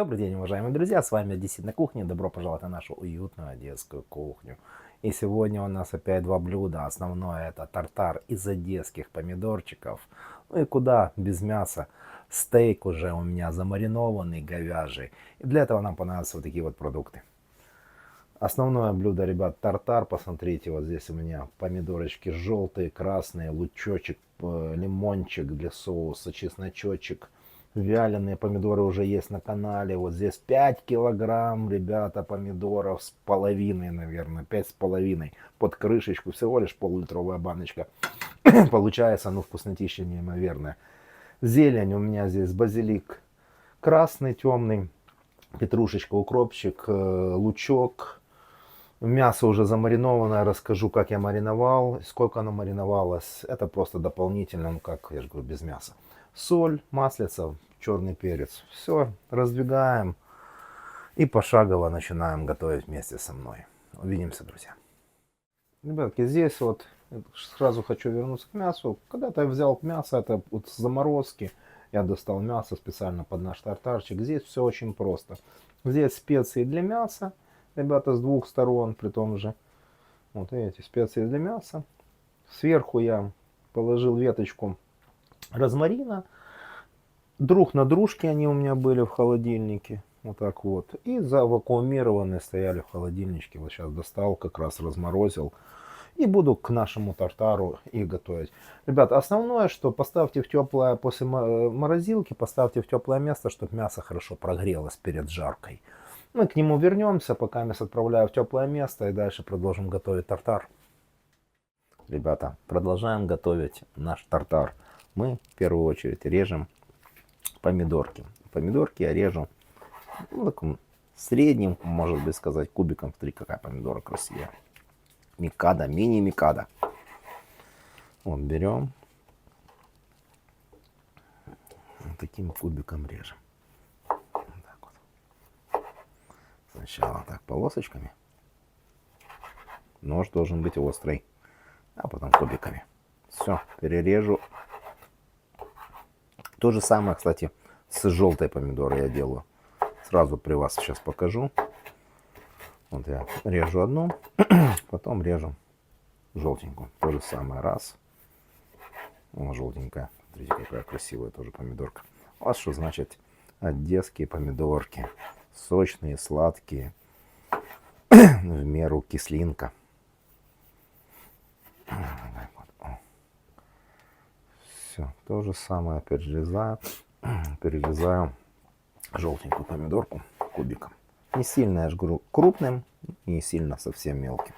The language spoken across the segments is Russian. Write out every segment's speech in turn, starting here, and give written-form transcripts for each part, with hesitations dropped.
Добрый день, уважаемые друзья, с вами Одессит на кухне. Добро пожаловать на нашу уютную одесскую кухню. И сегодня у нас опять два блюда. Основное это тартар из одесских помидорчиков. Ну и куда без мяса. Стейк уже у меня замаринованный, говяжий. И для этого нам понадобятся вот такие вот продукты. Основное блюдо, ребят, тартар. Посмотрите, вот здесь у меня помидорочки желтые, красные, лучочек, лимончик для соуса, чесночочек. Вяленые помидоры уже есть на канале. Вот здесь 5 килограмм, ребята, помидоров с половиной, наверное, 5,5 под крышечку. Всего лишь пол-литровая баночка. Получается, ну, вкуснотища неимоверная. Зелень у меня здесь базилик красный, темный, петрушечка, укропчик, лучок. Мясо уже замаринованное, расскажу, как я мариновал, сколько оно мариновалось. Это просто дополнительно, ну как я же говорю, без мяса. Соль, маслица, черный перец. Все, раздвигаем и пошагово начинаем готовить вместе со мной. Увидимся, друзья. Ребятки, здесь вот сразу хочу вернуться к мясу. Когда-то я взял мясо, это вот с заморозки. Я достал мясо специально под наш тартарчик. Здесь все очень просто. Здесь специи для мяса. Ребята, с двух сторон, при том же. Вот эти специи для мяса. Сверху я положил веточку розмарина. Друг на дружке они у меня были в холодильнике. Вот так вот. И завакуумированные стояли в холодильничке. Вот сейчас достал, как раз разморозил. И буду к нашему тартару их готовить. Ребята, основное, что поставьте в теплое, после морозилки, поставьте в теплое место, чтобы мясо хорошо прогрелось перед жаркой. Мы к нему вернемся, пока я отправляю в теплое место, и дальше продолжим готовить тартар. Ребята, продолжаем готовить наш тартар. Мы в первую очередь режем помидорки. Помидорки я режу, ну, таким средним, может быть сказать, кубиком. Смотри, какая помидора красивая. Микада, мини-микада. Вот берем. Вот таким кубиком режем. Вот так вот. Сначала так полосочками. Нож должен быть острый. А потом кубиками. Все, перережу. То же самое, кстати, с желтой помидорой я делаю. Сразу при вас сейчас покажу. Вот я режу одну, потом режу желтенькую. То же самое. Раз. О, желтенькая. Смотрите, какая красивая тоже помидорка. Вот что значит одесские помидорки. Сочные, сладкие. В меру кислинка. Все, то же самое перерезаю желтенькую помидорку кубиком. Не сильно, я же говорю, крупным, не сильно совсем мелким.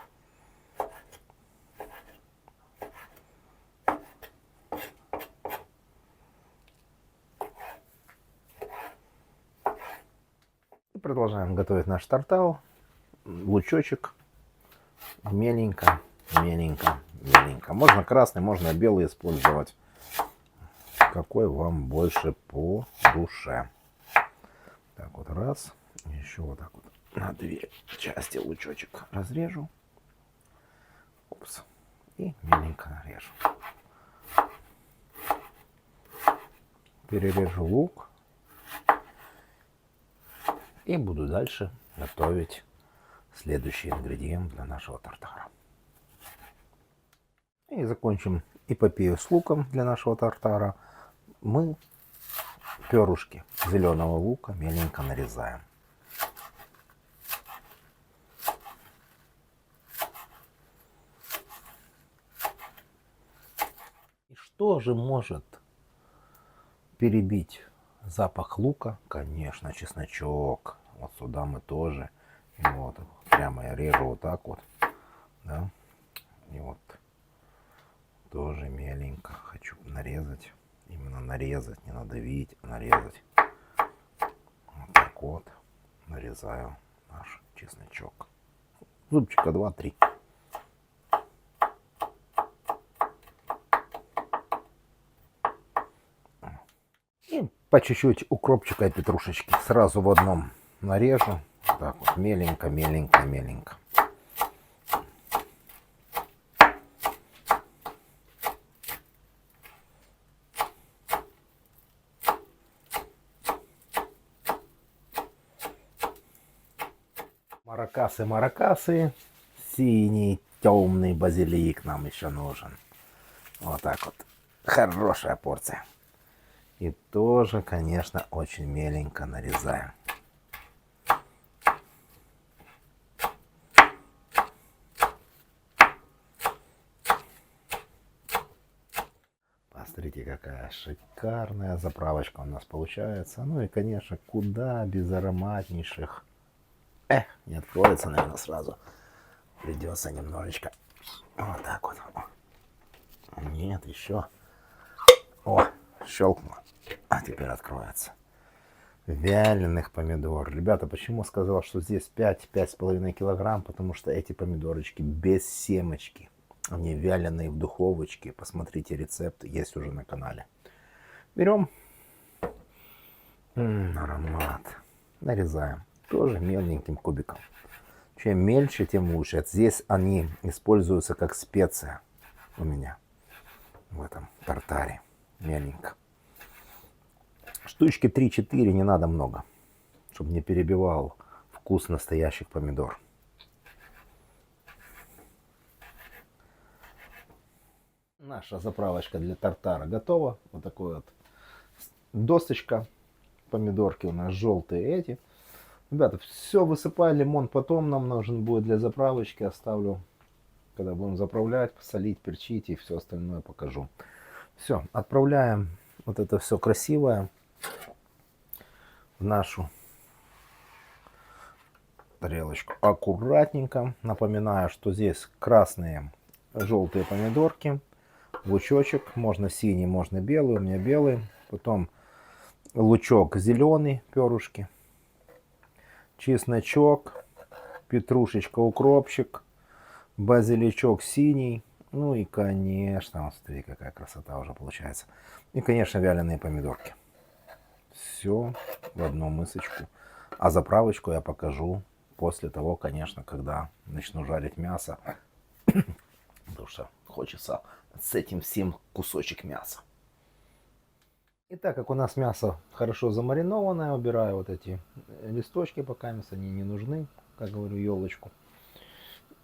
И продолжаем готовить наш тартал. Лучочек меленько, меленько, меленько. Можно красный, можно белый использовать. Какой вам больше по душе. Так вот, раз. Еще вот так вот на две части лучочек разрежу. Упс. И меленько нарежу. Перережу лук. И буду дальше готовить следующий ингредиент для нашего тартара. И закончим эпопею с луком для нашего тартара. Мы перышки зеленого лука меленько нарезаем. И что же может перебить запах лука? Конечно, чесночок. Вот сюда мы тоже. И вот прямо я режу вот так вот. Да? И вот тоже меленько хочу нарезать. Именно нарезать, не надавить, а нарезать. Вот так вот нарезаю наш чесночок. Зубчика 2-3. И по чуть-чуть укропчика и петрушечки сразу в одном нарежу. Так вот, меленько, меленько, меленько. Маракасы. Синий темный базилик нам еще нужен. Вот так вот. Хорошая порция. И тоже, конечно, очень меленько нарезаем. Посмотрите, какая шикарная заправочка у нас получается. Ну и, конечно, куда без ароматнейших. Не откроется, наверное, сразу. Придется немножечко. Вот так вот. Нет, еще. О, щелкнуло. А теперь откроется. Вяленых помидор. Ребята, почему сказал, что здесь 5-5,5 килограмм? Потому что эти помидорочки без семечки. Они вяленые в духовочке. Посмотрите рецепт, есть уже на канале. Берем. Аромат. Нарезаем. Тоже меленьким кубиком. Чем мельче, тем лучше. Здесь они используются как специя у меня. В этом тартаре. Меленько. Штучки 3-4, не надо много. Чтобы не перебивал вкус настоящих помидор. Наша заправочка для тартара готова. Вот такой вот досточка. Помидорки у нас желтые эти. Ребята, все высыпаю. Лимон потом нам нужен будет для заправочки. Оставлю, когда будем заправлять, посолить, перчить и все остальное покажу. Все, отправляем вот это все красивое в нашу тарелочку. Аккуратненько. Напоминаю, что здесь красные, желтые помидорки. Лучочек. Можно синий, можно белый. У меня белый. Потом лучок зеленый, перышки. Чесночок. Петрушечка, укропчик. Базиличок синий. Ну и, конечно, вот смотрите, какая красота уже получается. И, конечно, вяленые помидорки. Все в одну мисочку. А заправочку я покажу после того, конечно, когда начну жарить мясо. Потому что хочется с этим всем кусочек мяса. И так как у нас мясо хорошо замаринованное, убираю вот эти листочки, пока они не нужны, как говорю, елочку.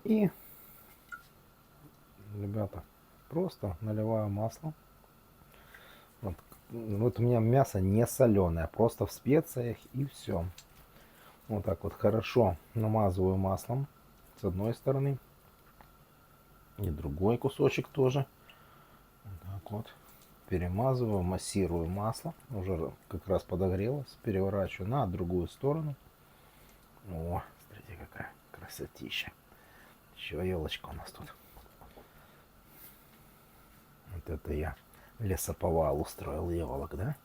И, ребята, просто наливаю масло. Вот у меня мясо не соленое, просто в специях и все. Вот так вот хорошо намазываю маслом с одной стороны. И другой кусочек тоже. Вот так вот. Перемазываю, массирую масло. Уже как раз подогрелось. Переворачиваю на другую сторону. О, смотрите, какая красотища. Еще елочка у нас тут. Вот это я лесоповал устроил, елок, да?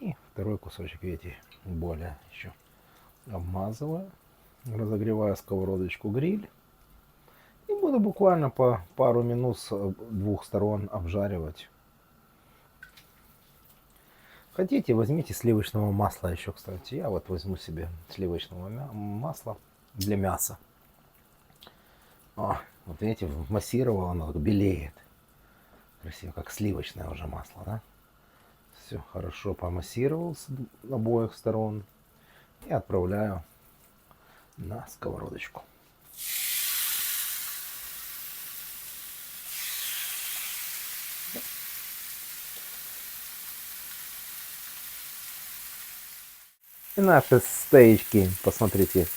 И второй кусочек, видите, более еще обмазываю. Разогреваю сковородочку гриль. И буду буквально по пару минут с двух сторон обжаривать. Хотите, возьмите сливочного масла еще, кстати. Я вот возьму себе сливочного масла для мяса. О, вот видите, массировал, оно белеет. Красиво, как сливочное уже масло, да? Все хорошо помассировал с обоих сторон. И отправляю на сковородочку. И наши стейчки, посмотрите,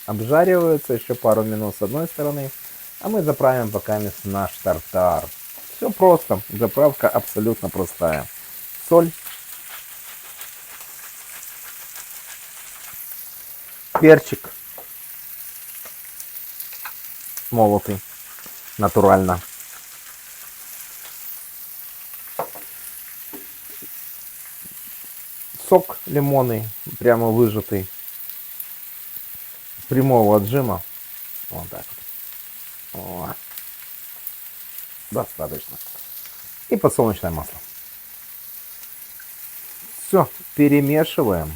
обжариваются еще пару минут с одной стороны. А мы заправим пока наш тартар. Все просто. Заправка абсолютно простая. Соль. Перчик. Молотый. Натурально. Сок лимонный, прямо выжатый, прямого отжима. Вот так вот. О, достаточно. И подсолнечное масло. Все, перемешиваем.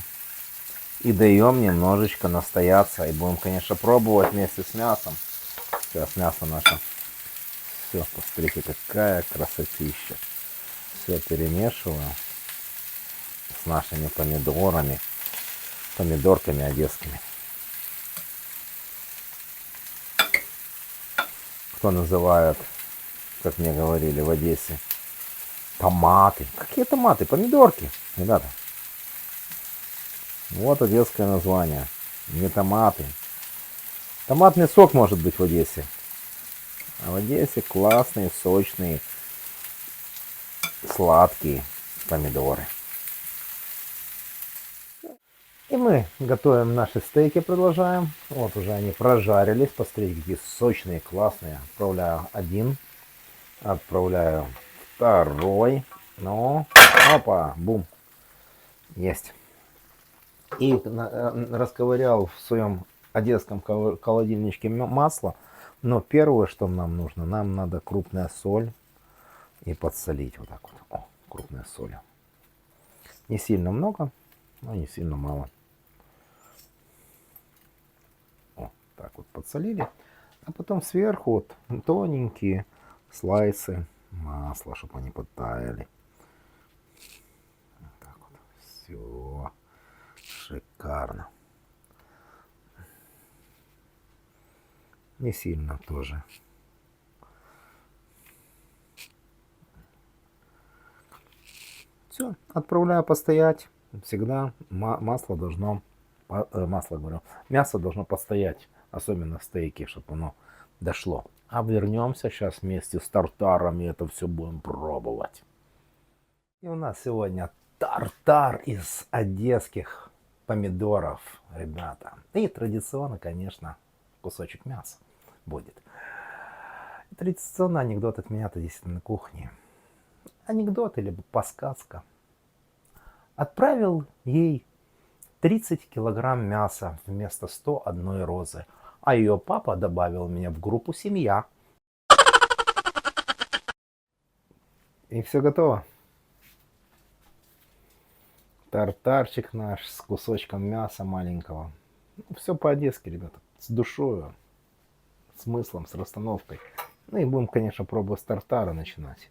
И даем немножечко настояться. И будем, конечно, пробовать вместе с мясом. Сейчас мясо наше. Все, посмотрите, какая красотища. Все перемешиваем с нашими помидорами, помидорками одесскими. что называют, как мне говорили в Одессе, томаты. Какие томаты? Помидорки, ребята. Вот одесское название. Не томаты. Томатный сок может быть в Одессе. А в Одессе классные, сочные, сладкие помидоры. И мы готовим наши стейки, продолжаем. Вот уже они прожарились. Посмотрите, какие сочные, классные. Отправляю один. Отправляю второй. Ну, опа, бум. Есть. И расковырял в своем одесском холодильничке масло. Но первое, что нам нужно, нам надо крупная соль и подсолить. Вот так вот. О, крупная соль. Не сильно много, но не сильно мало. О, так вот подсолили. А потом сверху вот тоненькие слайсы масла, чтобы они подтаяли. Вот так вот. Все. Шикарно. Не сильно тоже. Все, отправляю постоять. Всегда масло должно, мясо должно постоять, особенно в стейке, чтобы оно дошло. А вернемся сейчас вместе с тартаром и это все будем пробовать. И у нас сегодня тартар из одесских помидоров, ребята. И традиционно, конечно, кусочек мяса будет. Традиционный анекдот от меня-то действительно на кухне. Анекдот или подсказка. Отправил ей 30 килограмм мяса вместо 101 розы, а ее папа добавил меня в группу «Семья». И все готово. Тартарчик наш с кусочком мяса маленького. Все по-одесски, ребята. С душою, смыслом, с расстановкой. Ну и будем, конечно, пробовать с тартара начинать.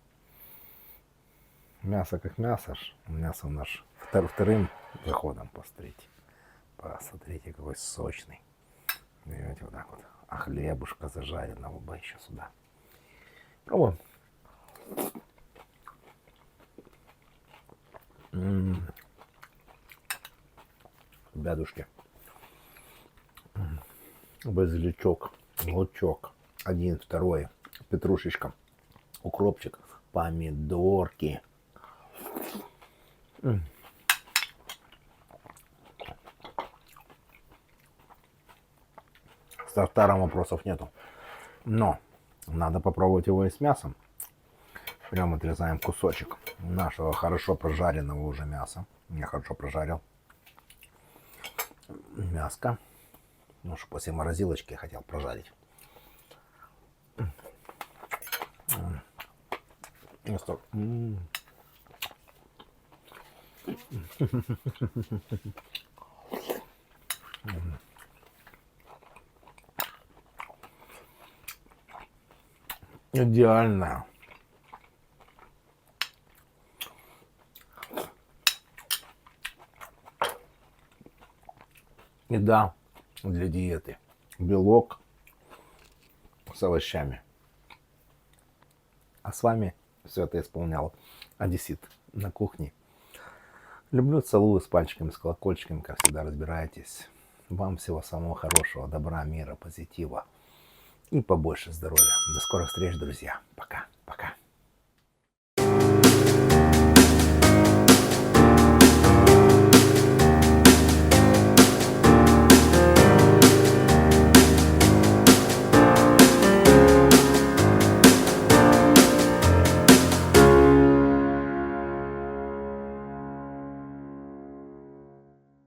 Мясо как мясо. Мясо у нас вторым заходом, посмотрите. Посмотрите, какой сочный. Берете вот так вот. А хлебушка зажаренного бы еще сюда. Пробуем. Ребятушки. Базиличок, лучок. Один, второй. Петрушечка. Укропчик. Помидорки. С тартаром вопросов нету. Но надо попробовать его и с мясом. Прям отрезаем кусочек нашего хорошо прожаренного уже мяса. Я хорошо прожарил. Мяско. Ну, что после морозилочки я хотел прожарить. Идеально. Еда для диеты. Белок с овощами. А с вами все это исполнял одессит на кухне. Люблю, целую с пальчиками, с колокольчиками, как всегда, разбирайтесь. Вам всего самого хорошего, добра, мира, позитива и побольше здоровья. До скорых встреч, друзья. Пока.